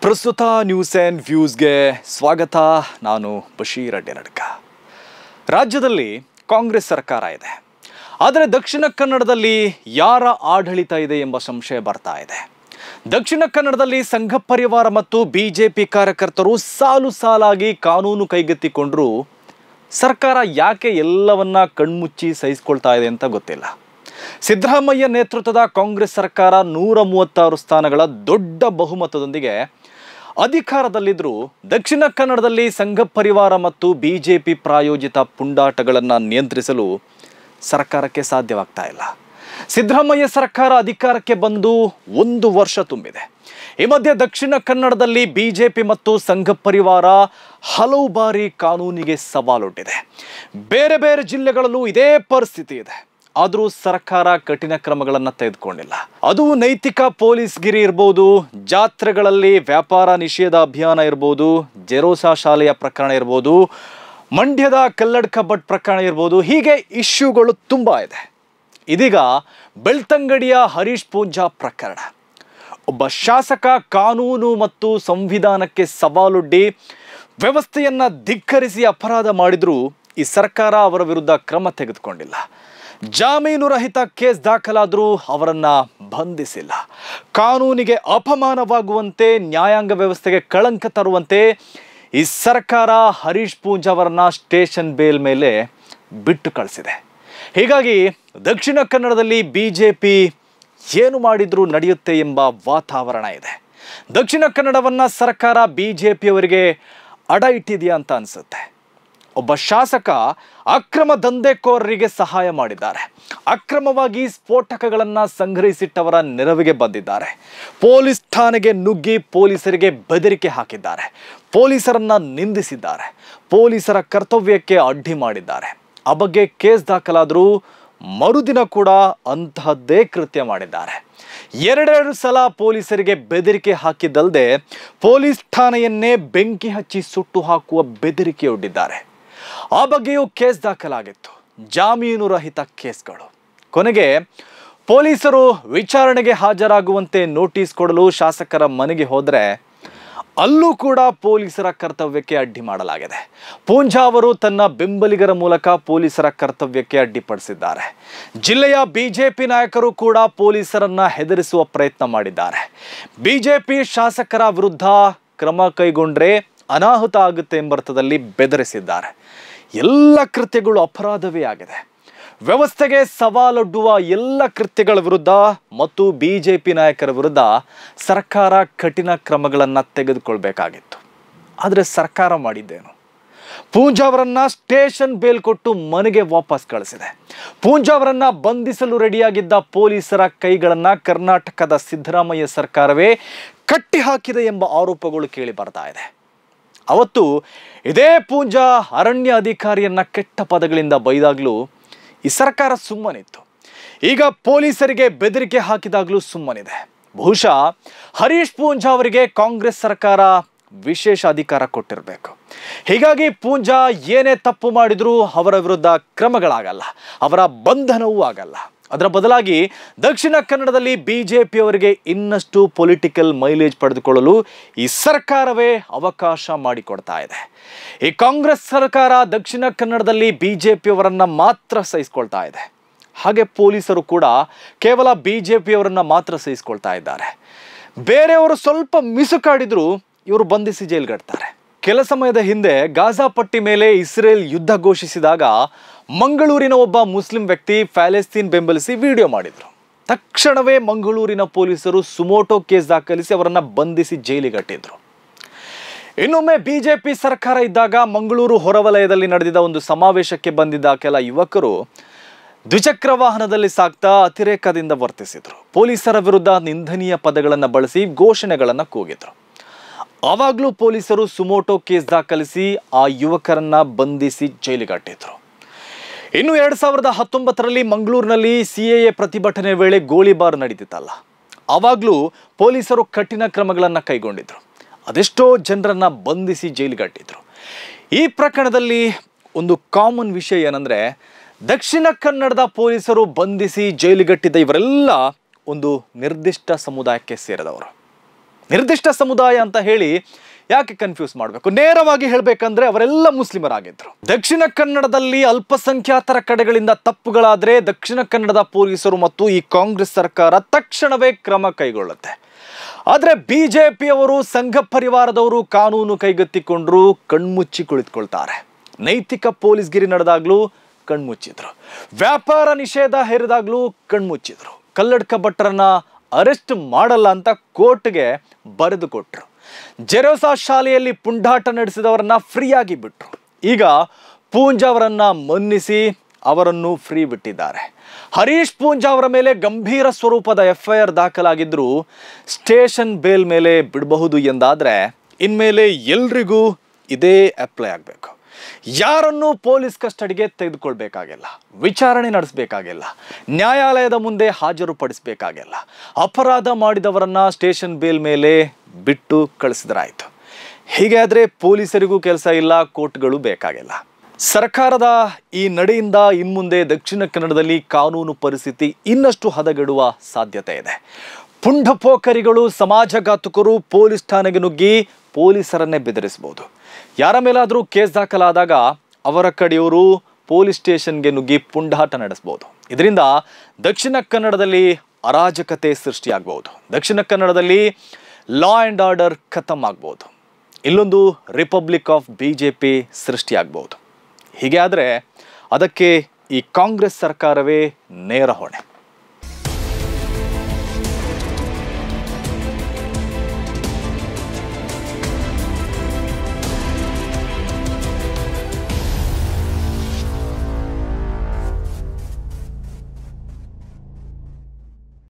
ಪ್ರಸ್ತುತ news and ವ್ಯೂಸ್ಗೆ ಸ್ವಾಗತ. ನಾನು ಬಶೀರ್ ಅಡ್ಡೆನಡ್ಕ. ರಾಜ್ಯದಲ್ಲಿ ಕಾಂಗ್ರೆಸ್ ಸರ್ಕಾರ ಇದೆ, ಆದರೆ ದಕ್ಷಿಣ ಕನ್ನಡದಲ್ಲಿ ಯಾರ ಆಡಳಿತ ಇದೆ ಎಂಬ ಸಂಶಯ ಬರ್ತಾ ಇದೆ. ದಕ್ಷಿಣ ಕನ್ನಡದಲ್ಲಿ ಸಂಘ ಪರಿವಾರ ಮತ್ತು ಬಿಜೆಪಿ ಕಾರ್ಯಕರ್ತರು ಸಾಲು ಸಾಲಾಗಿ ಕಾನೂನು ಕೈಗೆತ್ತಿಕೊಂಡ್ರೂ ಸರ್ಕಾರ ಯಾಕೆ ಎಲ್ಲವನ್ನ ಕಣ್ಮುಚ್ಚಿ ಸಹಿಸಿಕೊಳ್ತಾ ಇದೆ ಅಂತ ಗೊತ್ತಿಲ್ಲ. ಸಿದ್ದರಾಮಯ್ಯ ನೇತೃತ್ವದ ಕಾಂಗ್ರೆಸ್ ಸರ್ಕಾರ 136 ಸ್ಥಾನಗಳ ದೊಡ್ಡ ಬಹುಮತದೊಂದಿಗೆ ಅಧಿಕಾರದಲ್ಲಿದ್ದರೂ ದಕ್ಷಿಣ ಕನ್ನಡದಲ್ಲಿ ಸಂಘ ಪರಿವಾರ ಮತ್ತು ಬಿಜೆಪಿ ಪ್ರಾಯೋಜಿತ ಪುಂಡಾಟಗಳನ್ನು ನಿಯಂತ್ರಿಸಲು ಸರ್ಕಾರಕ್ಕೆ ಸಾಧ್ಯವಾಗ್ತಾ ಇಲ್ಲ. ಸಿದ್ದರಾಮಯ್ಯ ಸರ್ಕಾರ ಅಧಿಕಾರಕ್ಕೆ ಬಂದು 1 ವರ್ಷ ತುಂಬಿದೆ. ಈ ಮಧ್ಯೆ ದಕ್ಷಿಣ ಕನ್ನಡದಲ್ಲಿ ಬಿಜೆಪಿ ಮತ್ತು ಸಂಘ ಪರಿವಾರ ಹಲವು ಬಾರಿ ಕಾನೂನಿಗೆ ಸವಾಲೊಡ್ಡಿದೆ. ಬೇರೆ ಬೇರೆ ಜಿಲ್ಲೆಗಳಲ್ಲೂ ಇದೇ ಪರಿಸ್ಥಿತಿ ಇದೆ. ಆದರೂ ಸರ್ಕಾರ ಕಠಿಣ ಕ್ರಮಗಳನ್ನು ತೆಗೆದುಕೊಂಡಿಲ್ಲ. ಅದು ನೈತಿಕ ಪೊಲೀಸ್ಗಿರಿ ಇರ್ಬೋದು, ಜಾತ್ರೆಗಳಲ್ಲಿ ವ್ಯಾಪಾರ ನಿಷೇಧ ಅಭಿಯಾನ ಇರ್ಬೋದು, ಜೆರೋಸಾ ಶಾಲೆಯ ಪ್ರಕರಣ ಇರ್ಬೋದು, ಮಂಡ್ಯದ ಕಲ್ಲಡ್ಕ ಭಟ್ ಪ್ರಕರಣ ಇರ್ಬೋದು, ಹೀಗೆ ಇಶ್ಯೂಗಳು ತುಂಬ ಇದೆ. ಇದೀಗ ಬೆಳ್ತಂಗಡಿಯ ಹರೀಶ್ ಪೂಂಜಾ ಪ್ರಕರಣ. ಒಬ್ಬ ಶಾಸಕ ಕಾನೂನು ಮತ್ತು ಸಂವಿಧಾನಕ್ಕೆ ಸವಾಲೊಡ್ಡಿ ವ್ಯವಸ್ಥೆಯನ್ನು ಧಿಕ್ಕರಿಸಿ ಅಪರಾಧ ಮಾಡಿದರೂ ಈ ಸರ್ಕಾರ ಅವರ ವಿರುದ್ಧ ಕ್ರಮ ತೆಗೆದುಕೊಂಡಿಲ್ಲ. ಜಾಮೀನು ರಹಿತ ಕೇಸ್ ದಾಖಲಾದರೂ ಅವರನ್ನು ಬಂಧಿಸಿಲ್ಲ. ಕಾನೂನಿಗೆ ಅಪಮಾನವಾಗುವಂತೆ, ನ್ಯಾಯಾಂಗ ವ್ಯವಸ್ಥೆಗೆ ಕಳಂಕ ತರುವಂತೆ ಈ ಸರ್ಕಾರ ಹರೀಶ್ ಪೂಂಜಾ ಅವರನ್ನು ಸ್ಟೇಷನ್ ಬೇಲ್ ಮೇಲೆ ಬಿಟ್ಟು ಕಳಿಸಿದೆ. ಹೀಗಾಗಿ ದಕ್ಷಿಣ ಕನ್ನಡದಲ್ಲಿ ಬಿಜೆಪಿ ಏನು ಮಾಡಿದರೂ ನಡೆಯುತ್ತೆ ಎಂಬ ವಾತಾವರಣ ಇದೆ. ದಕ್ಷಿಣ ಕನ್ನಡವನ್ನು ಸರ್ಕಾರ ಬಿಜೆಪಿಯವರಿಗೆ ಅಡ ಇಟ್ಟಿದೆಯಾ ಅಂತ ಅನಿಸುತ್ತೆ. ಒಬ್ಬ ಶಾಸಕ ಅಕ್ರಮ ದಂಧೆಕೋರರಿಗೆ ಸಹಾಯ ಮಾಡಿದ್ದಾರೆ. ಅಕ್ರಮವಾಗಿ ಸ್ಫೋಟಕಗಳನ್ನು ಸಂಗ್ರಹಿಸಿಟ್ಟವರ ನೆರವಿಗೆ ಬಂದಿದ್ದಾರೆ. ಪೊಲೀಸ್ ಠಾಣೆಗೆ ನುಗ್ಗಿ ಪೊಲೀಸರಿಗೆ ಬೆದರಿಕೆ ಹಾಕಿದ್ದಾರೆ. ಪೊಲೀಸರನ್ನ ನಿಂದಿಸಿದ್ದಾರೆ. ಪೊಲೀಸರ ಕರ್ತವ್ಯಕ್ಕೆ ಅಡ್ಡಿ ಮಾಡಿದ್ದಾರೆ. ಆ ಬಗ್ಗೆ ಕೇಸ್ ದಾಖಲಾದರೂ ಮರುದಿನ ಕೂಡ ಅಂತಹದ್ದೇ ಕೃತ್ಯ ಮಾಡಿದ್ದಾರೆ. 2 ಸಲ ಪೊಲೀಸರಿಗೆ ಬೆದರಿಕೆ ಹಾಕಿದ್ದಲ್ಲದೆ ಪೊಲೀಸ್ ಠಾಣೆಯನ್ನೇ ಬೆಂಕಿ ಹಚ್ಚಿ ಸುಟ್ಟು ಹಾಕುವ ಬೆದರಿಕೆಯೊಡ್ಡಿದ್ದಾರೆ. ಆ ಬಗ್ಗೆಯೂ ಕೇಸ್ ದಾಖಲಾಗಿತ್ತು. ಜಾಮೀನು ರಹಿತ ಕೇಸ್ಗಳು. ಕೊನೆಗೆ ಪೊಲೀಸರು ವಿಚಾರಣೆಗೆ ಹಾಜರಾಗುವಂತೆ ನೋಟಿಸ್ ಕೊಡಲು ಶಾಸಕರ ಮನೆಗೆ ಹೋದರೆ ಅಲ್ಲೂ ಕೂಡ ಪೊಲೀಸರ ಕರ್ತವ್ಯಕ್ಕೆ ಅಡ್ಡಿ ಮಾಡಲಾಗಿದೆ. ಪೂಂಜಾ ಅವರು ತನ್ನ ಬೆಂಬಲಿಗರ ಮೂಲಕ ಪೊಲೀಸರ ಕರ್ತವ್ಯಕ್ಕೆ ಅಡ್ಡಿಪಡಿಸಿದ್ದಾರೆ. ಜಿಲ್ಲೆಯ ಬಿಜೆಪಿ ನಾಯಕರು ಕೂಡ ಪೊಲೀಸರನ್ನ ಹೆದರಿಸುವ ಪ್ರಯತ್ನ ಮಾಡಿದ್ದಾರೆ. ಬಿಜೆಪಿ ಶಾಸಕರ ವಿರುದ್ಧ ಕ್ರಮ ಕೈಗೊಂಡ್ರೆ ಅನಾಹುತ ಆಗುತ್ತೆ ಎಂಬರ್ಥದಲ್ಲಿ ಬೆದರಿಸಿದ್ದಾರೆ. ಎಲ್ಲ ಕೃತ್ಯಗಳು ಅಪರಾಧವೇ ಆಗಿದೆ. ವ್ಯವಸ್ಥೆಗೆ ಸವಾಲೊಡ್ಡುವ ಎಲ್ಲ ಕೃತ್ಯಗಳ ವಿರುದ್ಧ ಮತ್ತು ಬಿಜೆಪಿ ನಾಯಕರ ವಿರುದ್ಧ ಸರ್ಕಾರ ಕಠಿಣ ಕ್ರಮಗಳನ್ನು ತೆಗೆದುಕೊಳ್ಬೇಕಾಗಿತ್ತು. ಆದರೆ ಸರ್ಕಾರ ಮಾಡಿದ್ದೇನು? ಪೂಂಜಾ ಅವರನ್ನ ಸ್ಟೇಷನ್ ಬೇಲ್ ಕೊಟ್ಟು ಮನೆಗೆ ವಾಪಸ್ ಕಳಿಸಿದೆ. ಪೂಂಜಾ ಅವರನ್ನ ಬಂಧಿಸಲು ರೆಡಿಯಾಗಿದ್ದ ಪೊಲೀಸರ ಕೈಗಳನ್ನು ಕರ್ನಾಟಕದ ಸಿದ್ದರಾಮಯ್ಯ ಸರ್ಕಾರವೇ ಕಟ್ಟಿ ಹಾಕಿದೆ ಎಂಬ ಆರೋಪಗಳು ಕೇಳಿ ಬರ್ತಾ ಇದೆ. ಅವತ್ತು ಇದೇ ಪೂಂಜಾ ಅರಣ್ಯ ಅಧಿಕಾರಿಯನ್ನ ಕೆಟ್ಟ ಪದಗಳಿಂದ ಬೈದಾಗಲೂ ಈ ಸರ್ಕಾರ ಸುಮ್ಮನಿತ್ತು. ಈಗ ಪೊಲೀಸರಿಗೆ ಬೆದರಿಕೆ ಹಾಕಿದಾಗಲೂ ಸುಮ್ಮನಿದೆ. ಬಹುಶಃ ಹರೀಶ್ ಪೂಂಜಾ ಅವರಿಗೆ ಕಾಂಗ್ರೆಸ್ ಸರ್ಕಾರ ವಿಶೇಷ ಅಧಿಕಾರ ಕೊಟ್ಟಿರಬೇಕು. ಹೀಗಾಗಿ ಪೂಂಜಾ ಏನೇ ತಪ್ಪು ಮಾಡಿದರೂ ಅವರ ವಿರುದ್ಧ ಕ್ರಮಗಳಾಗಲ್ಲ, ಅವರ ಬಂಧನವೂ ಆಗಲ್ಲ. ಅದರ ಬದಲಾಗಿ ದಕ್ಷಿಣ ಕನ್ನಡದಲ್ಲಿ ಬಿಜೆಪಿಯವರಿಗೆ ಇನ್ನಷ್ಟು ಪೊಲಿಟಿಕಲ್ ಮೈಲೇಜ್ ಪಡೆದುಕೊಳ್ಳಲು ಈ ಸರ್ಕಾರವೇ ಅವಕಾಶ ಮಾಡಿಕೊಡ್ತಾ ಇದೆ. ಈ ಕಾಂಗ್ರೆಸ್ ಸರ್ಕಾರ ದಕ್ಷಿಣ ಕನ್ನಡದಲ್ಲಿ ಬಿಜೆಪಿಯವರನ್ನ ಮಾತ್ರ ಸಹಿಸಿಕೊಳ್ತಾ ಇದೆ. ಹಾಗೆ ಪೊಲೀಸರು ಕೂಡ ಕೇವಲ ಬಿಜೆಪಿಯವರನ್ನ ಮಾತ್ರ ಸಹಿಸಿಕೊಳ್ತಾ ಇದ್ದಾರೆ. ಬೇರೆಯವರು ಸ್ವಲ್ಪ ಮಿಸುಕಾಡಿದ್ರು ಇವರು ಬಂಧಿಸಿ ಜೈಲ್ಗಡ್ತಾರೆ. ಕೆಲ ಸಮಯದ ಹಿಂದೆ ಗಾಜಾ ಪಟ್ಟಿ ಮೇಲೆ ಇಸ್ರೇಲ್ ಯುದ್ಧ ಘೋಷಿಸಿದಾಗ ಮಂಗಳೂರಿನ ಒಬ್ಬ ಮುಸ್ಲಿಂ ವ್ಯಕ್ತಿ ಪ್ಯಾಲೆಸ್ತೀನ್ ಬೆಂಬಲಿಸಿ ವಿಡಿಯೋ ಮಾಡಿದ್ರು. ತಕ್ಷಣವೇ ಮಂಗಳೂರಿನ ಪೊಲೀಸರು ಸುಮೋಟೋ ಕೇಸ್ ದಾಖಲಿಸಿ ಅವರನ್ನ ಬಂಧಿಸಿ ಜೈಲಿಗಟ್ಟಿದ್ರು. ಇನ್ನೊಮ್ಮೆ ಬಿಜೆಪಿ ಸರ್ಕಾರ ಇದ್ದಾಗ ಮಂಗಳೂರು ಹೊರವಲಯದಲ್ಲಿ ನಡೆದಿದ್ದ ಒಂದು ಸಮಾವೇಶಕ್ಕೆ ಬಂದಿದ್ದ ಕೆಲ ಯುವಕರು ದ್ವಿಚಕ್ರ ವಾಹನದಲ್ಲಿ ಸಾಗ್ತಾ ಅತಿರೇಕದಿಂದ ವರ್ತಿಸಿದ್ರು. ಪೊಲೀಸರ ವಿರುದ್ಧ ನಿಂದನೀಯ ಪದಗಳನ್ನು ಬಳಸಿ ಘೋಷಣೆಗಳನ್ನು ಕೂಗಿದ್ರು. ಆವಾಗಲೂ ಪೊಲೀಸರು ಸುಮೋಟೋ ಕೇಸ್ ದಾಖಲಿಸಿ ಆ ಯುವಕರನ್ನ ಬಂಧಿಸಿ ಜೈಲಿಗಟ್ಟಿದ್ರು. ಇನ್ನು 2019ರಲ್ಲಿ ಮಂಗಳೂರಿನಲ್ಲಿ ಸಿಎಎ ಪ್ರತಿಭಟನೆ ವೇಳೆ ಗೋಲಿಬಾರ್ ನಡೀತಿತ್ತಲ್ಲ, ಆವಾಗಲೂ ಪೊಲೀಸರು ಕಠಿಣ ಕ್ರಮಗಳನ್ನು ಕೈಗೊಂಡಿದ್ರು. ಅದೆಷ್ಟೋ ಜನರನ್ನ ಬಂಧಿಸಿ ಜೈಲಿಗಟ್ಟಿದ್ರು. ಈ ಪ್ರಕರಣದಲ್ಲಿ ಒಂದು ಕಾಮನ್ ವಿಷಯ ಏನಂದ್ರೆ, ದಕ್ಷಿಣ ಕನ್ನಡದ ಪೊಲೀಸರು ಬಂಧಿಸಿ ಜೈಲಿಗಟ್ಟಿದ್ದ ಇವರೆಲ್ಲ ಒಂದು ನಿರ್ದಿಷ್ಟ ಸಮುದಾಯಕ್ಕೆ ಸೇರಿದವರು. ನಿರ್ದಿಷ್ಟ ಸಮುದಾಯ ಅಂತ ಹೇಳಿ ಯಾಕೆ ಕನ್ಫ್ಯೂಸ್ ಮಾಡಬೇಕು? ನೇರವಾಗಿ ಹೇಳಬೇಕಂದ್ರೆ ಅವರೆಲ್ಲ ಮುಸ್ಲಿಮರಾಗಿದ್ರು. ದಕ್ಷಿಣ ಕನ್ನಡದಲ್ಲಿ ಅಲ್ಪಸಂಖ್ಯಾತರ ಕಡೆಗಳಿಂದ ತಪ್ಪುಗಳಾದ್ರೆ ದಕ್ಷಿಣ ಕನ್ನಡದ ಪೊಲೀಸರು ಮತ್ತು ಈ ಕಾಂಗ್ರೆಸ್ ಸರ್ಕಾರ ತಕ್ಷಣವೇ ಕ್ರಮ ಕೈಗೊಳ್ಳುತ್ತೆ. ಆದರೆ ಬಿಜೆಪಿಯವರು, ಸಂಘ ಪರಿವಾರದವರು ಕಾನೂನು ಕೈಗೆತ್ತಿಕೊಂಡ್ರು ಕಣ್ಮುಚ್ಚಿ ಕುಳಿತುಕೊಳ್ತಾರೆ. ನೈತಿಕ ಪೊಲೀಸ್ಗಿರಿ ನಡೆದಾಗ್ಲೂ ಕಣ್ಮುಚ್ಚಿದ್ರು, ವ್ಯಾಪಾರ ನಿಷೇಧ ಹೇರಿದಾಗ್ಲೂ ಕಣ್ಮುಚ್ಚಿದ್ರು, ಕಲ್ಲಡ್ಕ ಭಟ್ಟರನ್ನ ಅರೆಸ್ಟ್ ಮಾಡಲ್ಲ ಅಂತ ಕೋರ್ಟ್ಗೆ ಬರೆದು ಕೊಟ್ರು, ಜೆರೋಸಾ ಶಾಲೆಯಲ್ಲಿ ಪುಂಡಾಟ ನಡೆಸಿದವರನ್ನ ಫ್ರೀಯಾಗಿ ಬಿಟ್ರು. ಈಗ ಪೂಂಜಾ ಅವರನ್ನ ಮನ್ನಿಸಿ ಅವರನ್ನು ಫ್ರೀ ಬಿಟ್ಟಿದ್ದಾರೆ. ಹರೀಶ್ ಪೂಂಜಾ ಅವರ ಮೇಲೆ ಗಂಭೀರ ಸ್ವರೂಪದ FIR ದಾಖಲಾಗಿದ್ರು ಸ್ಟೇಷನ್ ಬೇಲ್ ಮೇಲೆ ಬಿಡಬಹುದು ಎಂದಾದ್ರೆ ಇನ್ಮೇಲೆ ಎಲ್ರಿಗೂ ಇದೇ ಅಪ್ಲೈ ಆಗಬೇಕು. ಯಾರನ್ನೂ ಪೊಲೀಸ್ ಕಸ್ಟಡಿಗೆ ತೆಗೆದುಕೊಳ್ಬೇಕಾಗಿಲ್ಲ, ವಿಚಾರಣೆ ನಡೆಸಬೇಕಾಗಿಲ್ಲ, ನ್ಯಾಯಾಲಯದ ಮುಂದೆ ಹಾಜರುಪಡಿಸಬೇಕಾಗಿಲ್ಲ. ಅಪರಾಧ ಮಾಡಿದವರನ್ನ ಸ್ಟೇಷನ್ ಬೇಲ್ ಮೇಲೆ ಬಿಟ್ಟು ಕಳಿಸಿದ್ರಾಯ್ತು. ಹೀಗೆ ಆದರೆ ಪೊಲೀಸರಿಗೂ ಕೆಲಸ ಇಲ್ಲ, ಕೋರ್ಟ್ಗಳು ಬೇಕಾಗಿಲ್ಲ. ಸರ್ಕಾರದ ಈ ನಡೆಯಿಂದ ಇನ್ಮುಂದೆ ದಕ್ಷಿಣ ಕನ್ನಡದಲ್ಲಿ ಕಾನೂನು ಪರಿಸ್ಥಿತಿ ಇನ್ನಷ್ಟು ಹದಗೆಡುವ ಸಾಧ್ಯತೆ ಇದೆ. ಪುಂಡಪೋಖರಿಗಳು, ಸಮಾಜಘಾತುಕರು ಪೊಲೀಸ್ ಠಾಣೆಗೆ ನುಗ್ಗಿ ಪೊಲೀಸರನ್ನೇ ಬೆದರಿಸಬಹುದು. ಯಾರ ಮೇಲಾದರೂ ಕೇಸ್ ದಾಖಲಾದಾಗ ಅವರ ಕಡೆಯವರು ಪೊಲೀಸ್ ಸ್ಟೇಷನ್ಗೆ ನುಗ್ಗಿ ಪುಂಡಾಟ ನಡೆಸಬಹುದು. ಇದರಿಂದ ದಕ್ಷಿಣ ಕನ್ನಡದಲ್ಲಿ ಅರಾಜಕತೆ ಸೃಷ್ಟಿಯಾಗಬಹುದು. ದಕ್ಷಿಣ ಕನ್ನಡದಲ್ಲಿ ಲಾ ಆ್ಯಂಡ್ ಆರ್ಡರ್ ಖತಮ್ ಆಗ್ಬೋದು. ಇಲ್ಲೊಂದು ರಿಪಬ್ಲಿಕ್ ಆಫ್ BJP ಸೃಷ್ಟಿಯಾಗಬಹುದು. ಹೀಗೆ ಆದರೆ ಅದಕ್ಕೆ ಈ ಕಾಂಗ್ರೆಸ್ ಸರ್ಕಾರವೇ ನೇರ ಹೊಣೆ.